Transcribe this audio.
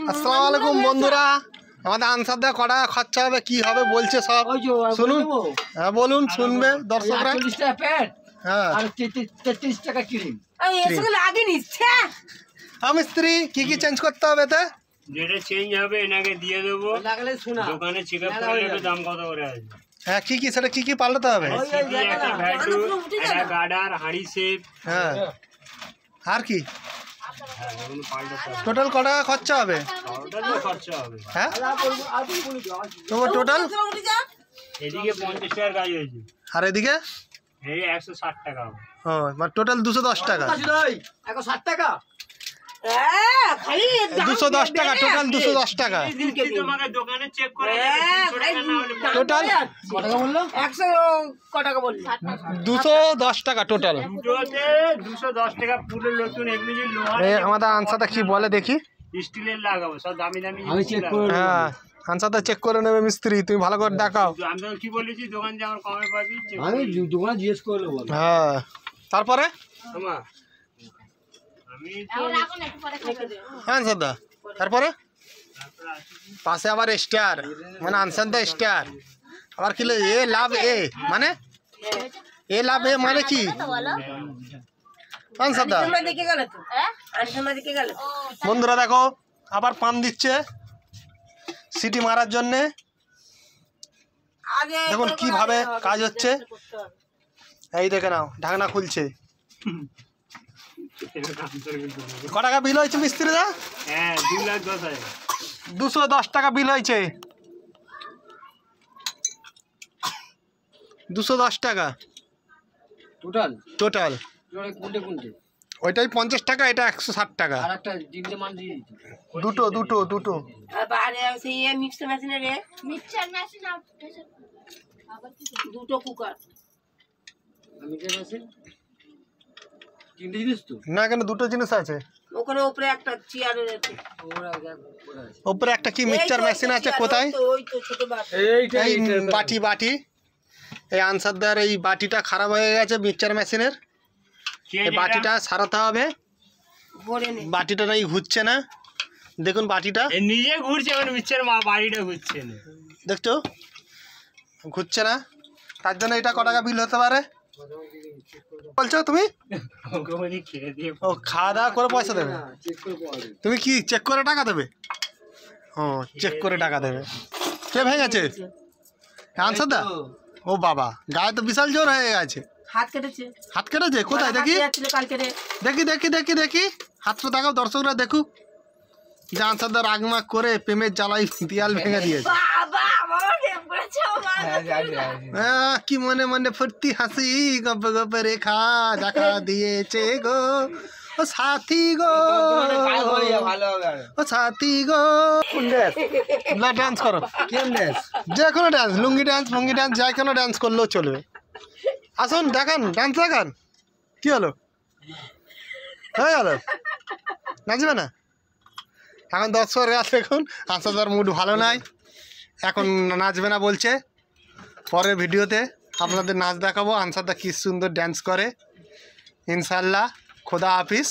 আসসালামু আলাইকুম বন্ধুরা, আমাদের আনসার দা কটা খরচা হবে কি হবে বলছে সব শুনুন। হ্যাঁ বলুন, শুনবে দর্শকরা। 40 টাকা প্যান্ট হ্যাঁ আর 33 টাকা ক্রিম। আমি স্ত্রী কি কি চেঞ্জ করতে হবে তে? যেটা চেঞ্জ হবে এনাকে দিয়ে দেবো, লাগালে শোনা দোকানে চেকআপ করে নেবে দাম কত করে আছে। হ্যাঁ কি কি সেটা কি কি পাল্টাতে হবে? সিটি, একটা ভ্যাটু, একটা গার্ডার, হাঁড়ি সেপ। হ্যাঁ আর কি হ্যাঁ, এগুলো পাল্টাতে হবে। টোটাল কটা খরচা হবে? ওটা তো খরচা হবে। হ্যাঁ তোমার টোটাল এদিকে 50 টাকার কাজ হয়েছে, আর এদিকে এই 160 টাকা হবে। ও মানে টোটাল 210 টাকা। 160 টাকা 210 টাকা টোটাল, 210 টাকা তোমাকে দোকানে চেক করে নেবে, 300 টাকা না হলে টোটাল। কত টাকা বললো? 100 ক টাকা বললি? 210 টাকা টোটাল। দুটোতে 210 টাকা পুরো নতুন। এগুলো যে লোহার আমাদের আনসারটা কি বলে দেখি। স্টিলের লাগাবো, সব দামি দামি আমি জিনিস চেক লাগাবো। করে হ্যাঁ আনসারটা চেক করে নেবে মিস্ত্রি, তুমি ভালো করে দেখাও। আমি তো কি বলেছি, দোকান যে আমার কমে পাবি check আমি করে নিবি। দোকানে জিজ্ঞেস করে নেবো। হ্যাঁ তারপরে আমা, আমি তো আনসার দা তারপরে পাশে আবার স্টার মানে আনসার দা স্টার আবার কি এ লাভ এ মানে এ লাভ এ মানে কি আনসার দা? তোমরা দেখে গেল তো? তোমরা দেখে গেল? বন্ধুরা দেখো আবার পাম দিচ্ছে সিটি মারার জন্যে। আগে দেখুন কিভাবে কাজ হচ্ছে, এই দেখে নাও ঢাকনা খুলছে। ক টাকা বিল হয়েছে মিস্ত্রি দা? হ্যাঁ 2,10,000। 210 টাকা বিল হয়েছে, 210 টাকা টোটাল টোটাল। কোনটা কোনটা? ওইটাই 50 টাকা, এটা 160 টাকা। আর একটা তিনটে মান দিয়ে দিতে। দুটো দুটো দুটো বাইরে সেই মিক্সার মেশিনের দুটো কুকার। আমি যে মেশিন তিনটে জিনিস তো। না এখানে দুটো জিনিস আছে, ওখানে উপরে একটা চেয়ারের আছে। ওরা ওরা আছে। ওপরে একটা কি মিক্সচার মেশিন আছে কোথায়? ওই তো ছোট বাটি। এই বাটি বাটি এই আনসারদার এই বাটিটা খারাপ হয়ে গেছে মিক্সচার মেশিনের, এই বাটিটা সারাতে হবে। ভরে নে। বাটিটা নাই ঘুরছে না, দেখুন বাটিটা এ নিজে ঘুরছে, মানে মিচ্ছের মা বাড়িটা ঘুরছে না। দেখছো ঘুরছে না, তার জন্য এটা ক টাকা বিল হতে পারে বলছো তুমি? ওকে বলি খেয়ে দিয়ে ও খাওয়া দাওয়া করে পয়সা দেবে, চেক করে পাওয়া যাবে। তুমি কি চেক করে টাকা দেবে? ও চেক করে টাকা দেবে। কে ভেঙেছে আনসারদা? ও বাবা গায়ে তো বিশাল জোর হয়ে গেছে, হাত কেটেছে। হাত কেটেছে কোথায় দেখি যাচ্ছিল কালকে রে। দেখি দেখি দেখি দেখি হাতটা দেখাও দর্শকরা দেখুক যে আনসারদা রাগমাগ করে প্রেমের জ্বালাই দেয়াল ভেঙে দিয়েছে। বাবা বাবা প্রেম করেছে আমার। কি মনে মনে ফুর্তি হাসি গপ গপ রেখা দেখা দিয়েছে গো ও সাথী গো, ভালো হবে আর। ও সাথী গো। না ডান্স করো, কেন ড্যান্স? যে কোনো ডান্স, লুঙ্গি ডান্স ভঙ্গি ডান্স যে কোনো ডান্স করলেও চলবে। আসুন দেখান, ডান্স দেখান। কি হলো হয়ে গেল, নাচবে না? এখন দর্শকের কাছে দেখুন আনসারদার মুড ভালো নাই, এখন নাচবে না বলছে। পরের ভিডিওতে আপনাদের নাচ দেখাবো আনসারদা কি সুন্দর ড্যান্স করে। ইনশাল্লাহ খোদা হাফিজ।